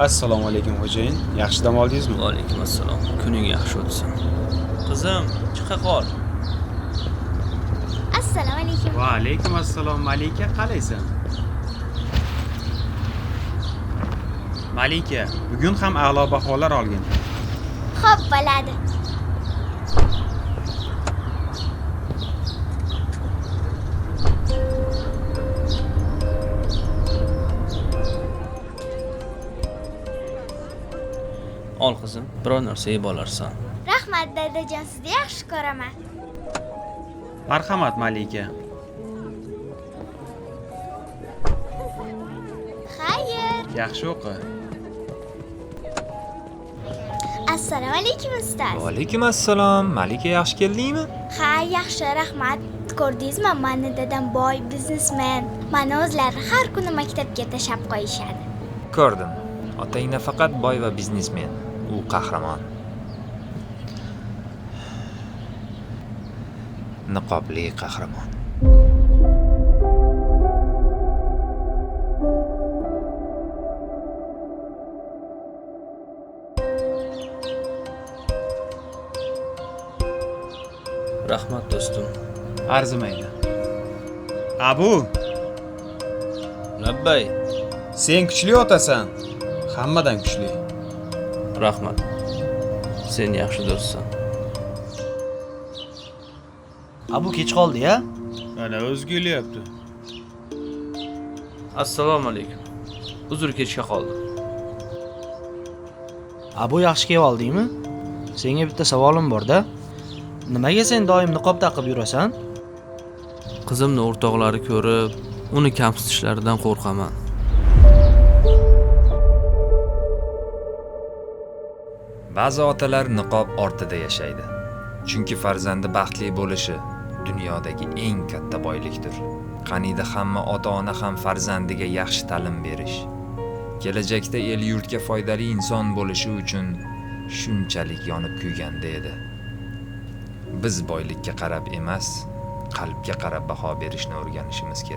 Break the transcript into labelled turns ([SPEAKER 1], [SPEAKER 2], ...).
[SPEAKER 1] Assalomu alaykum xo'jayin. Yaxshi dam oldingizmi?
[SPEAKER 2] Va alaykum assalom. Kuning yaxshi o'tsin. Qizim, chiqa qol.
[SPEAKER 3] Assalomu alaykum.
[SPEAKER 1] Va alaykum assalom. Malika, qalaysan? Malika, bugun ham a'lo baholar olgin.
[SPEAKER 3] Xo'p, bo'ladi.
[SPEAKER 2] Ol qizim, biror narsa yeb olarsan.
[SPEAKER 3] Rahmat dadajon, sizni yaxshi ko'raman.
[SPEAKER 1] Marhamat Malika.
[SPEAKER 3] Xayr.
[SPEAKER 1] Yaxshi o'qi.
[SPEAKER 3] Assalomu alaykum ustoz.
[SPEAKER 4] Va alaykum assalom. Malika, yaxshi keldingmi?
[SPEAKER 3] Ha, yaxshi, rahmat. Ko'rdingizmi, mani dadam boy biznesmen. Mani o'zlari har kuni maktabga tashab qo'yishadi.
[SPEAKER 4] Ko'rdim. Otang nafaqat boy va biznesmen, u qahramon. Niqobli qahramon.
[SPEAKER 2] Rahmat do'stim.
[SPEAKER 1] Arzimaydi. Abu,
[SPEAKER 2] Labbay.
[SPEAKER 1] sen kuchli otasan. Hammadan kuchli.
[SPEAKER 2] Rahmat. Sen yaxshi do'stsan.
[SPEAKER 5] Abu kech qoldi-ya?
[SPEAKER 1] Mana o'zg'ilyapti.
[SPEAKER 2] Assalomu alaykum. Uzr kechga qoldim.
[SPEAKER 5] Abu yaxshi kelib oldingmi? Senga bitta savolim bor-da. Nimaga sen doim niqob taqib yurasan?
[SPEAKER 2] Qizimni o'rtoqlari ko'rib, uni kamsitishlaridan qo'rqaman.
[SPEAKER 4] Ba'zi otalar niqob ortida yashaydi. Chunki farzandi baxtli bo'lishi dunyodagi eng katta boylikdir. Qaniydi hamma ota-ona ham farzandiga yaxshi ta'lim berish, kelajakda el-yurtga foydali inson bo'lishi uchun shunchalik yonib kuyganda edi. Biz boylikka qarab emas, qalbga qarab baho berishni o'rganishimiz kerak.